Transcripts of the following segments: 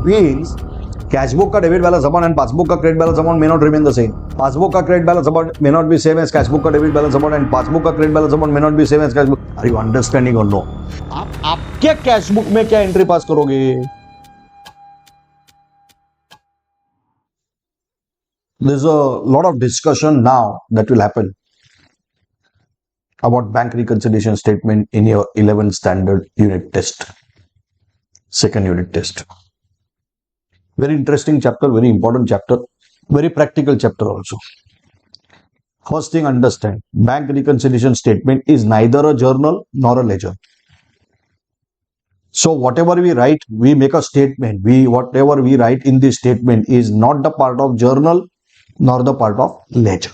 means cash book का debit balance amount and passbook का credit balance amount may not remain the same. Passbook का credit balance amount may not be same as cash book का debit balance amount and passbook का credit balance amount may not be same as cash book. Are you understanding or no? आप आपके cash book में क्या entry pass करोगे? There's a lot of discussion now that will happen about bank reconciliation statement in your 11th standard unit test, second unit test. Very interesting chapter, very important chapter, very practical chapter also. First thing, understand, bank reconciliation statement is neither a journal nor a ledger. So whatever we write, we make a statement. Whatever we write in this statement is not the part of journal nor the part of ledger.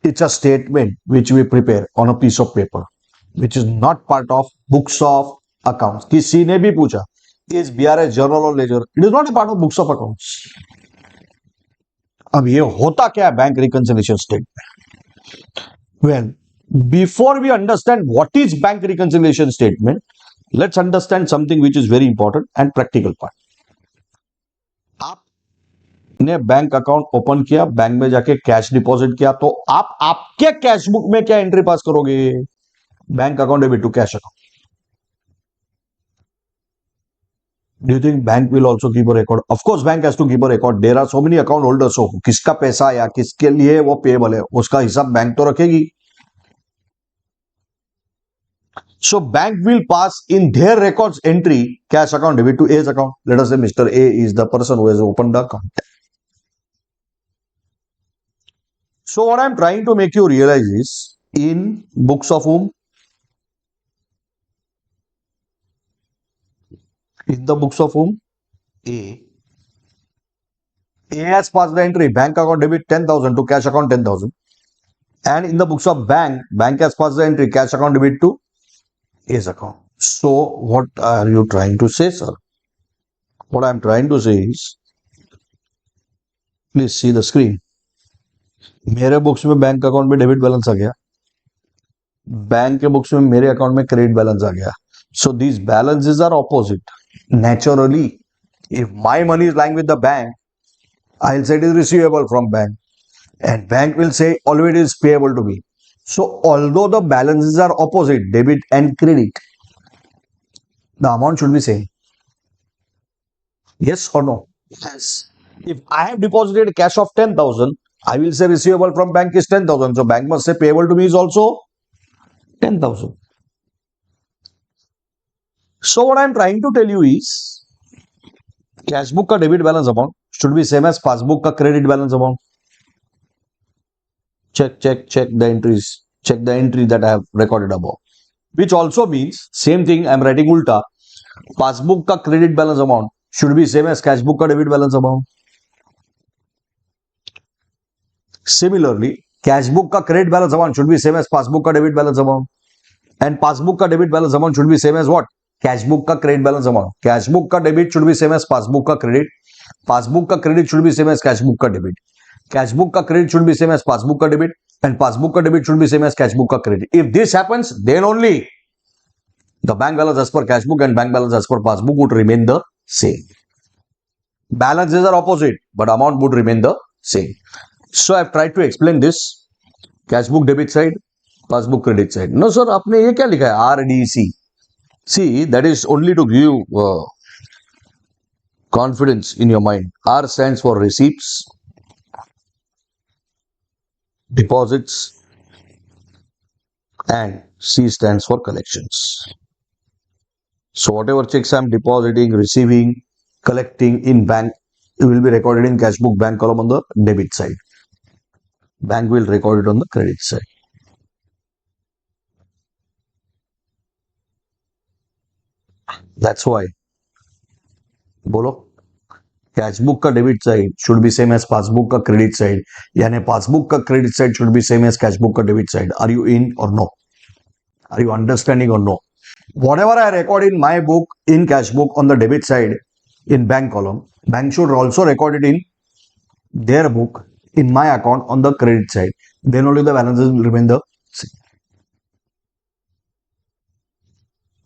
It's a statement which we prepare on a piece of paper, which is not part of books of accounts. किसी ने भी पूछा, is BRS journal or ledger? It is not a part of books of accounts. अब ये होता क्या है bank reconciliation statement? Well, before we understand what is bank reconciliation statement, let's understand something which is very important and practical part. आपने bank account open किया, bank में जाके cash deposit किया, तो आप आपके कैश बुक में क्या एंट्री पास करोगे? Bank account debit to cash account. Do you think bank will also keep a record? Of course, bank has to keep a record. There are so many account holders. So, किसका पैसा आया, किसके लिए वो payable है, उसका हिसाब bank तो रखेगी. So, bank will pass in their records entry cash account debit to A's account. Let us say Mr. A is the person who has opened the account. So, what I am trying to make you realize is, in books of whom? In the books of whom? A has passed the entry bank account debit 10,000 to cash account 10,000, and in the books of bank has passed the entry cash account debit to A's account. So what are you trying to say, sir? What I am trying to say is, please see the screen. मेरे books में bank account में debit balance आ गया, bank के books में मेरे account में credit balance आ गया. So these balances are opposite. Naturally, if my money is lying with the bank, I'll say it is receivable from bank, and bank will say always it is payable to me. So although the balances are opposite, debit and credit, the amount should be same. Yes or no? Yes. If I have deposited cash of 10,000, I will say receivable from bank is 10,000. So bank must say payable to me is also 10,000. So what I am trying to tell you is, cash book का debit balance amount should be same as passbook का credit balance amount. Check the entries. Check the entry that I have recorded above. Which also means, same thing I am writing ulta. Passbook का credit balance amount should be same as cash book का debit balance amount. Similarly, cash book का credit balance amount should be same as passbook का debit balance amount. And passbook का debit balance amount should be same as what? Cash book का credit balance amount. Cash book का debit should be same as passbook का credit. Passbook का credit should be same as cash book का debit. Cash book का credit should be same as passbook का debit, and passbook का debit should be same as cash book का credit. If this happens, then only the bank balance as per cash book and bank balance as per passbook would remain the same. Balances are opposite, but amount would remain the same. So I have tried to explain this. Cash book debit side, passbook credit side. No sir, आपने ये क्या लिखा है? RDC. See, that is only to give you confidence in your mind. R stands for receipts, deposits, and C stands for collections. So whatever checks I am depositing, receiving, collecting in bank, it will be recorded in cash book bank column on the debit side. Bank will record it on the credit side. That's why, बोलो, cash book का debit side should be same as passbook का credit side, यानी passbook का credit side should be same as cash book का debit side. Are you in or no? Are you understanding or no? Whatever I record in my book in cash book on the debit side in bank column, bank should also record it in their book in my account on the credit side. Then only the balances will remain the same.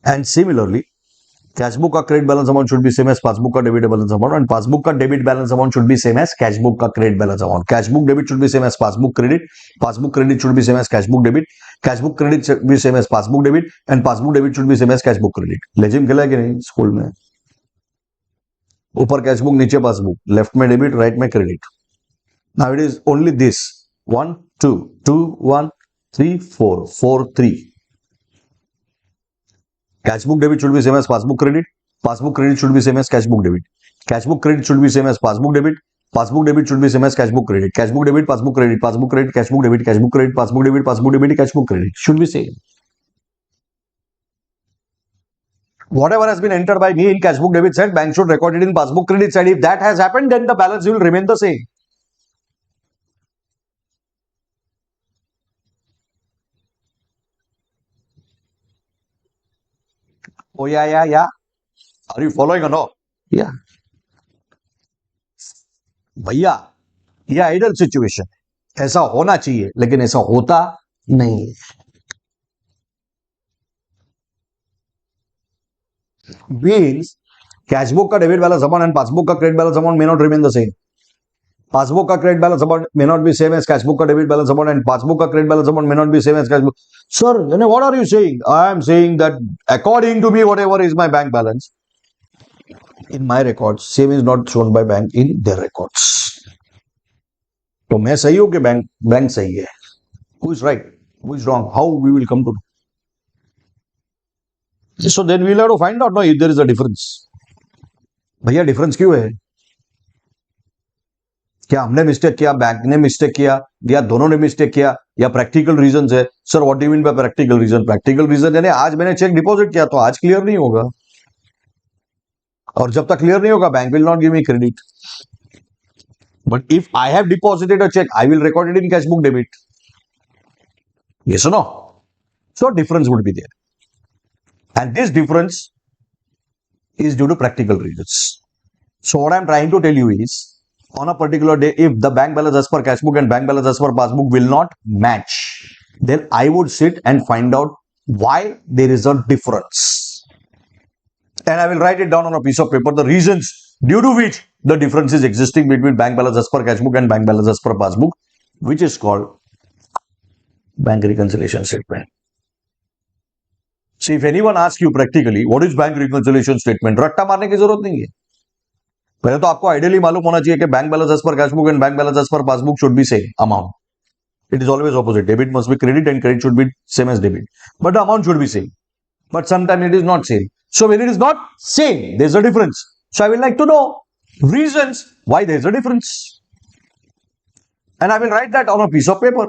And similarly, cash book का credit balance amount should be same as passbook का debit balance amount and passbook का debit balance amount should be same as cash book का credit balance amount. Cash book debit should be same as passbook credit. Passbook credit should be same as cash book debit. Cash book credit should be same as passbook debit and passbook debit should be same as cash book credit. लेजिम खेला है कि नहीं school में? ऊपर cash book, नीचे passbook, left में debit, right में credit. Now it is only this 1 2 2 1 3 4 4 3. Cash book debit should be same as passbook credit. Passbook credit should be same as cash book debit. Cash book credit should be same as passbook debit. Passbook debit should be same as cash book credit. Cash book debit, passbook credit, passbook credit, cash book debit, cash book credit, passbook debit, passbook debit, cash book credit should be same. Whatever has been entered by me in cash book debit side, bank should record it in passbook credit side. If that has happened, then the balance will remain the same. Oh yeah. Are you following or no? Yeah. भैया ये idol situation, ऐसा होना चाहिए लेकिन ऐसा होता नहीं है. मीन्स कैश बुक का debit balance amount and passbook का credit balance amount may not remain the same. Passbook का credit balance amount may not be same as cash book का debit balance amount and passbook का credit balance amount may not be same as cash book. Sir what are you saying? I am saying that according to me whatever is my bank balance in my records, same is not shown by bank in their records. तो मैं सही हूं कि bank सही है? Who is right? Who is wrong? How we will come to know? So then we'll have to find out, no, if there is a difference. भैया difference क्यों है? क्या हमने मिस्टेक किया, बैंक ने मिस्टेक किया, या दोनों ने मिस्टेक किया, या प्रैक्टिकल रीजन है? Sir what do you mean by practical reason? Practical reason यानी आज मैंने चेक डिपॉजिट किया तो आज क्लियर नहीं होगा, और जब तक क्लियर नहीं होगा bank will not give me credit. But if I have deposited a cheque I will record it in cash book debit. Yes or no? So difference would be there, and this difference is due to practical reasons. So what I am trying to tell you is, on a particular day, if the bank balance as per cash book and bank balance as per passbook will not match, then I would sit and find out why there is a difference. And I will write it down on a piece of paper, the reasons due to which the difference is existing between bank balance as per cash book and bank balance as per passbook, which is called bank reconciliation statement. See, if anyone asks you practically, what is bank reconciliation statement? रट्टा मारने की जरूरत नहीं है. पहले तो आपको ideally मालूम होना चाहिए कि bank balance as per cash book and bank balance as per passbook should be same amount. It is always opposite. Debit must be credit and credit should be same as debit. But the amount should be same. But sometimes it is not same. So when it is not same, there is a difference. So I will like to know reasons why there is a difference. And I will write that on a piece of paper.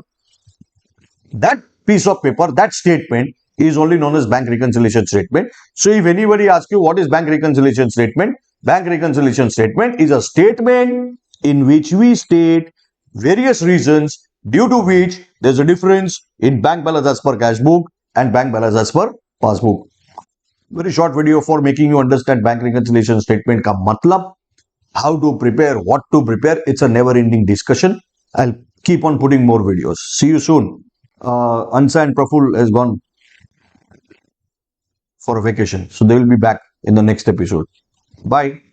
That piece of paper, that statement is only known as bank reconciliation statement. So if anybody asks you what is bank reconciliation statement, bank reconciliation statement is a statement in which we state various reasons due to which there is a difference in bank balance as per cash book and bank balance as per passbook. Very short video for making you understand bank reconciliation statement ka matlab, how to prepare, what to prepare. It's a never ending discussion. I'll keep on putting more videos. See you soon. Ansa and Praful has gone for a vacation, so they will be back in the next episode. Bye.